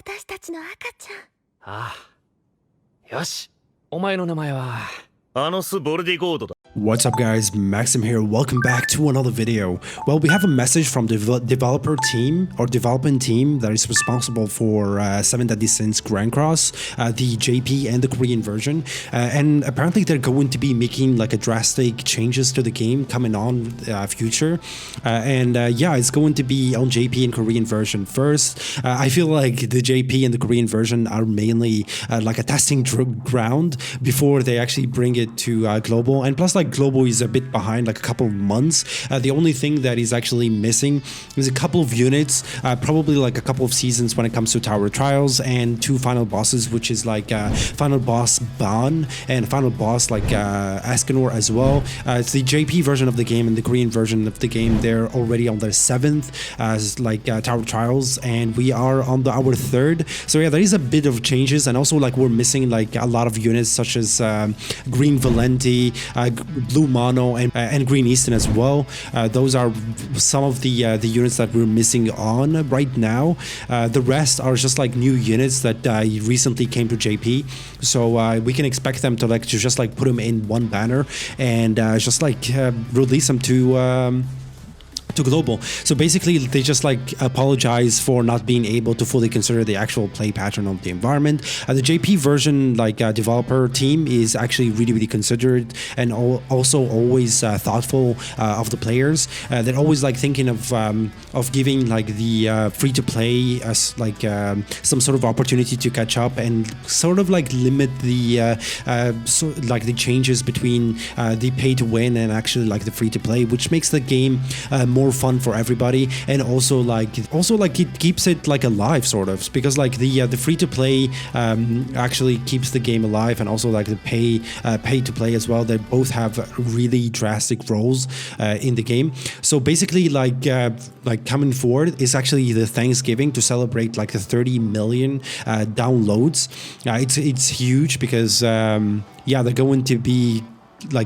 私たちの赤ちゃん。ああ。よし。お前の名前は。ボルディゴードだ。 What's up guys, Maxim here, welcome back to another video. Well, we have a message from the developer team or development team that is responsible for 7 Deadly Sins Grand Cross, the JP and the Korean version, and apparently they're going to be making like a drastic changes to the game coming on future, yeah, it's going to be on JP and Korean version first. I feel like the JP and the Korean version are mainly like a testing ground before they actually bring it to global, and plus like global is a bit behind, like a couple of months. The only thing that is actually missing is a couple of units, probably like a couple of seasons when it comes to Tower Trials, and 2 final bosses, which is like final boss Ban and final boss like Askenor as well. It's the JP version of the game and the Korean version of the game. They're already on their 7th Tower Trials, and we are on our 3rd. So yeah, there is a bit of changes, and also like we're missing like a lot of units such as Green Valenti, Blue Mono, and Green Easton as well. Those are some of the units that we're missing on right now. The rest are just like new units that recently came to JP, so we can expect them to just put them in one banner and just release them to global. So basically they just apologize for not being able to fully consider the actual play pattern of the environment. The JP version developer team is actually really considerate and also always thoughtful of the players. They're always thinking of giving the free-to-play as some sort of opportunity to catch up and sort of limit the the changes between the pay-to-win and actually the free-to-play, which makes the game more fun for everybody, and also it keeps it alive sort of, because the free-to-play actually keeps the game alive, and also the pay-to-play as well. They both have really drastic roles in the game. So basically coming forward is actually the Thanksgiving to celebrate the 30 million downloads. It's huge because yeah, they're going to be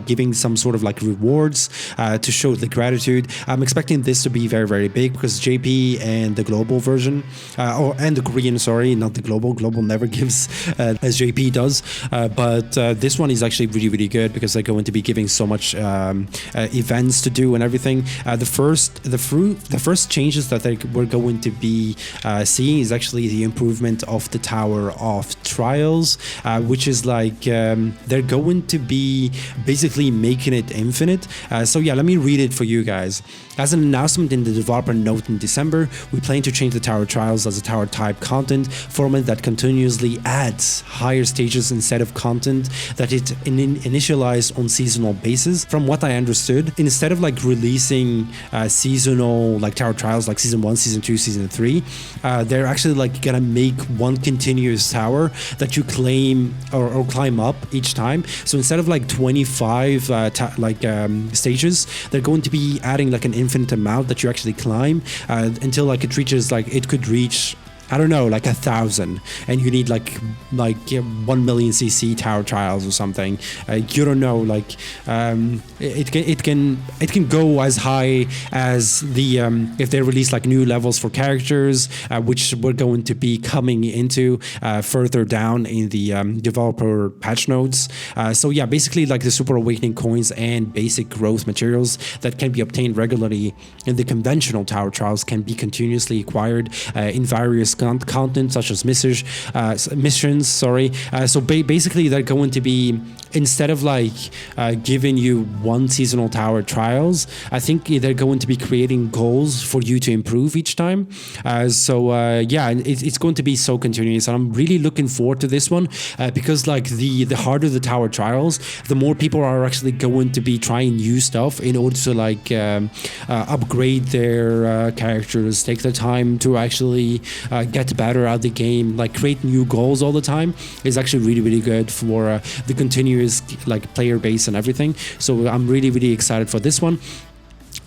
giving some sort of rewards to show the gratitude. I'm expecting this to be very big, because JP and the global version and the Korean, sorry, not the global never gives as JP does, but this one is actually really good because they're going to be giving so much events to do and everything. The first changes that we're going to be seeing is actually the improvement of the Tower of Trials, which is they're going to be basically making it infinite. So yeah, let me read it for you guys. As an announcement in the developer note in December, we plan to change the Tower Trials as a tower type content format that continuously adds higher stages instead of content that it initialized on seasonal basis. From what I understood, instead of releasing seasonal Tower Trials season 1, season 2, season 3, they're actually gonna make one continuous tower that you claim or climb up each time. So instead of 25 stages, they're going to be adding an infinite amount that you actually climb until it reaches it could reach, I don't know, 1,000, and you need 1 million CC Tower Trials or something. You don't know, it can go as high as the if they release new levels for characters, which we're going to be coming into further down in the developer patch notes. So yeah, basically the Super Awakening coins and basic growth materials that can be obtained regularly in the conventional Tower Trials can be continuously acquired in various content such as missions. So basically they're going to be, instead of giving you one seasonal Tower Trials, I think they're going to be creating goals for you to improve each time. Yeah, it's going to be so continuous, and I'm really looking forward to this one because the harder the Tower Trials, the more people are actually going to be trying new stuff in order to upgrade their characters, take the time to actually get better at the game, create new goals all the time is actually really good for the continuous player base and everything. So I'm really excited for this one.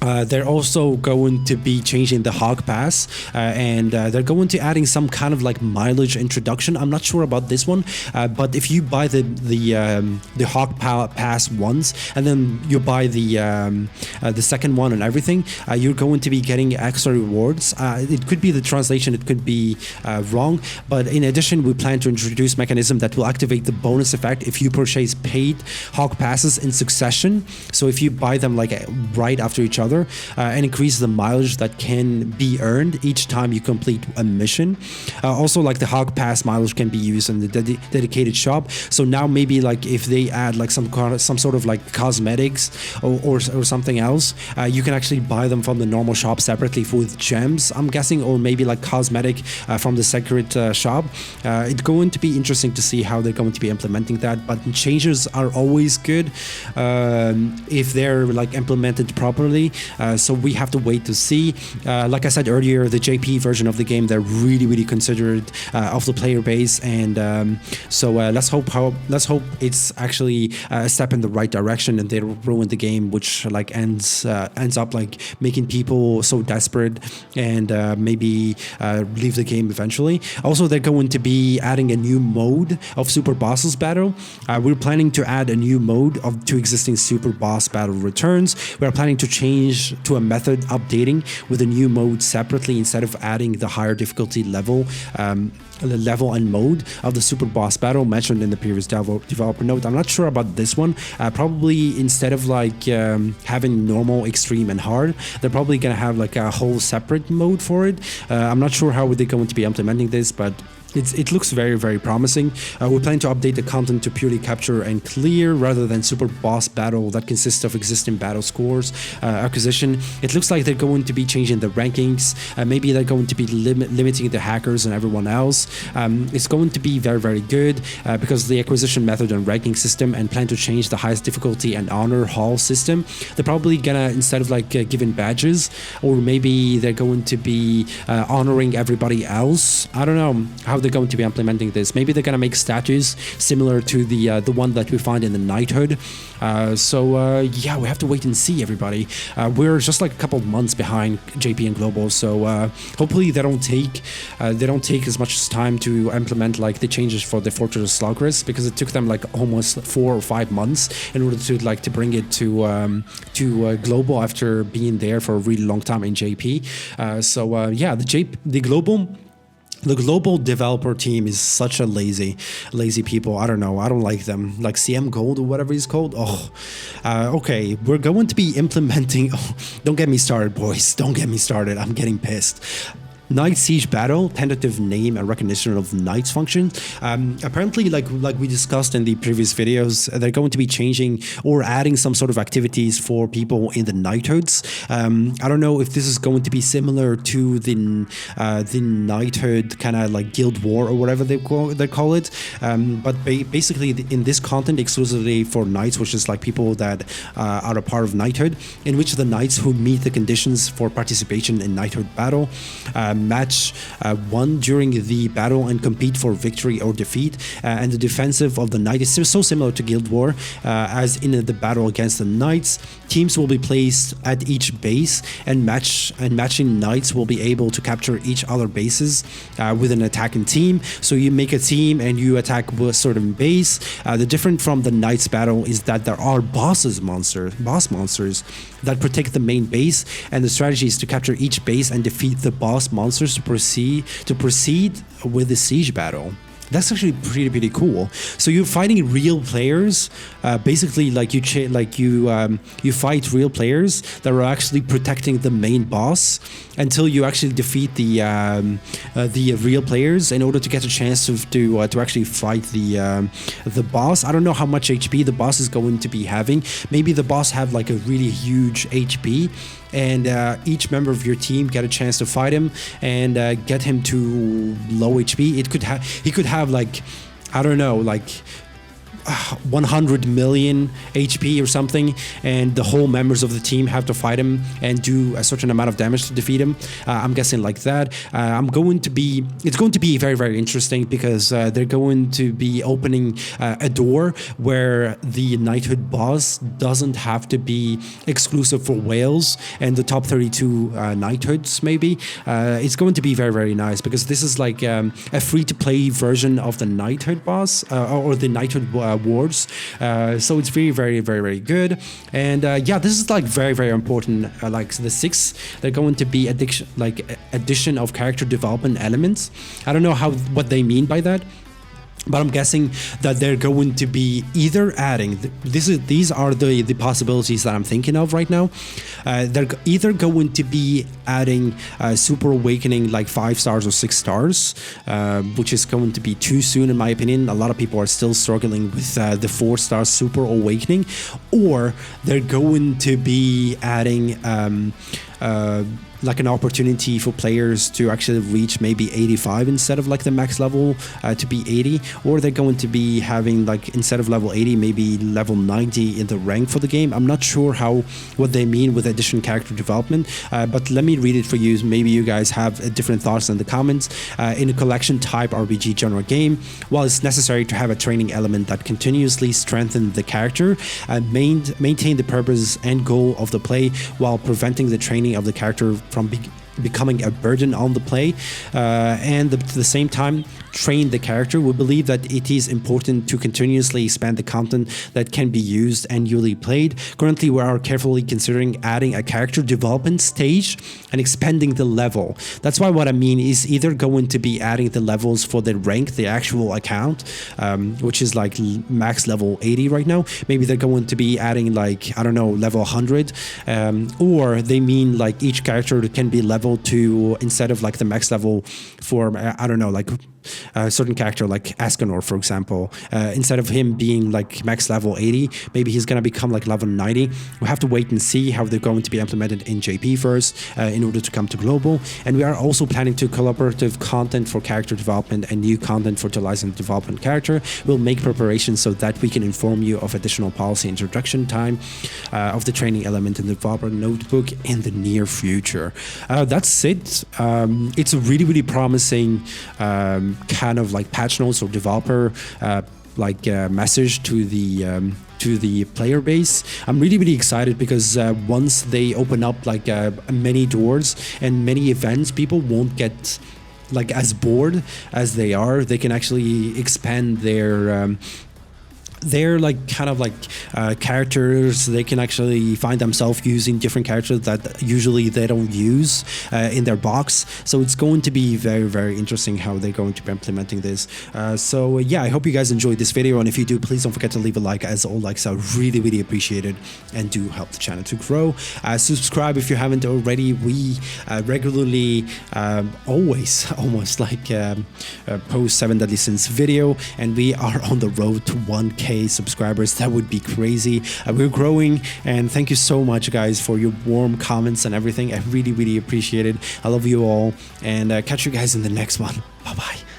They're also going to be changing the Hog Pass, and they're going to adding some kind of like mileage introduction. I'm not sure about this one, but if you buy the Hog Pass once, and then you buy the second one and everything, you're going to be getting extra rewards. It could be the translation, it could be wrong, but in addition, we plan to introduce mechanism that will activate the bonus effect if you purchase paid Hog Passes in succession. So if you buy them like right after each other, and increase the mileage that can be earned each time you complete a mission. Also, like the Hog Pass mileage can be used in the dedicated shop. So now maybe like if they add like some sort of like cosmetics or something else, you can actually buy them from the normal shop separately with gems, I'm guessing, or maybe like cosmetic from the secret shop. It's going to be interesting to see how they're going to be implementing that, but changes are always good if they're like implemented properly. So we have to wait to see. Like I said earlier, the JP version of the game, they're really considerate of the player base, and so let's hope it's actually a step in the right direction and they ruin the game, which like ends up like making people so desperate and maybe leave the game eventually. Also, they're going to be adding a new mode of Super Bosses Battle. We're planning to add a new mode to existing Super Boss Battle returns. We're planning to change to a method updating with a new mode separately instead of adding the higher difficulty level and mode of the Super Boss Battle mentioned in the previous developer note. I'm not sure about this one. Probably instead of like having normal, extreme, and hard, they're probably gonna have like a whole separate mode for it. I'm not sure how they're going to be implementing this, but it looks very promising. We plan to update the content to purely capture and clear rather than Super Boss Battle that consists of existing battle scores acquisition. It looks like they're going to be changing the rankings. Maybe they're going to be limiting the hackers and everyone else. It's going to be very good because the acquisition method and ranking system, and plan to change the highest difficulty and honor hall system. They're probably gonna, instead of like giving badges, or maybe they're going to be honoring everybody else. I don't know how they're going to be implementing this. Maybe they're gonna make statues similar to the one that we find in the knighthood. Yeah, we have to wait and see, everybody. We're just like a couple of months behind JP and Global, so hopefully they don't take as much time to implement like the changes for the Fortress of Slugris, because it took them like almost 4 or 5 months in order to bring it to Global after being there for a really long time in JP. Yeah, the global developer team is such a lazy people. I don't know. I don't like them. Like CM Gold or whatever he's called. Okay. We're going to be implementing. Don't get me started, boys. Don't get me started. I'm getting pissed. Night Siege Battle, tentative name and recognition of knights function. Apparently, like we discussed in the previous videos, they're going to be changing or adding some sort of activities for people in the knighthoods. I don't know if this is going to be similar to the knighthood kind of like guild war or whatever they call it. But basically in this content exclusively for knights, which is like people that are a part of knighthood, in which the knights who meet the conditions for participation in knighthood battle match one during the battle and compete for victory or defeat. And the defensive of the knight is so similar to Guild War as in the battle against the knights. Teams will be placed at each base, and matching knights will be able to capture each other bases with an attacking team. So you make a team and you attack a certain base. The difference from the knights battle is that there are boss monsters that protect the main base, and the strategy is to capture each base and defeat the boss monsters to proceed with the siege battle. That's actually pretty cool. So you're fighting real players, basically like you fight real players that are actually protecting the main boss until you actually defeat the real players in order to get a chance to actually fight the boss. I don't know how much HP the boss is going to be having. Maybe the boss have like a really huge HP, and each member of your team get a chance to fight him and get him to low HP. He could have like, I don't know, like 100 million HP or something, and the whole members of the team have to fight him and do a certain amount of damage to defeat him. I'm guessing like that. It's going to be very, very interesting because they're going to be opening a door where the knighthood boss doesn't have to be exclusive for whales and the top 32 knighthoods maybe. It's going to be very, very nice because this is like a free-to-play version of the knighthood boss or the knighthood wards. So it's very, very, very, very good. And yeah, this is like very, very important. Like the 6, they're going to be addition of character development elements. I don't know what they mean by that, but I'm guessing that they're going to be either adding these are the possibilities that I'm thinking of right now. They're either going to be adding Super Awakening like 5 stars or 6 stars, which is going to be too soon in my opinion. A lot of people are still struggling with the 4-star Super Awakening, or they're going to be adding like an opportunity for players to actually reach maybe 85 instead of like the max level to be 80, or they're going to be having like instead of level 80 maybe level 90 in the rank for the game. I'm not sure what they mean with addition character development, but let me read it for you. Maybe you guys have different thoughts in the comments. In a collection type RPG genre game, while it's necessary to have a training element that continuously strengthens the character and maintain the purpose and goal of the play while preventing the training of the character from becoming a burden on the play, and at the same time train the character, we believe that it is important to continuously expand the content that can be used and newly played. Currently, we are carefully considering adding a character development stage and expanding the level. That's why what I mean is either going to be adding the levels for the rank, the actual account, which is like max level 80 right now. Maybe they're going to be adding like, I don't know, level 100, or they mean like each character can be leveled to, instead of like the max level for, I don't know, like a certain character like Ascanor, for example, instead of him being like max level 80, maybe he's gonna become like level 90. We have to wait and see how they're going to be implemented in JP first in order to come to global. And we are also planning to collaborative content for character development and new content for the licensed development character. We'll make preparations so that we can inform you of additional policy introduction time of the training element in the developer notebook in the near future. That's it. It's a really, really promising kind of like patch notes or developer message to the player base. I'm really, really excited because once they open up like many doors and many events, people won't get like as bored as they are. They can actually expand their like kind of like characters. They can actually find themselves using different characters that usually they don't use in their box. So it's going to be very, very interesting how they're going to be implementing this. So yeah, I hope you guys enjoyed this video, and if you do, please don't forget to leave a like, as all likes are really, really appreciated and do help the channel to grow. Subscribe if you haven't already. We regularly always almost like post 7 Deadly Sins video, and we are on the road to 1K subscribers. That would be crazy. We're growing, and thank you so much guys for your warm comments and everything. I really, really appreciate it. I love you all, and catch you guys in the next one. Bye bye.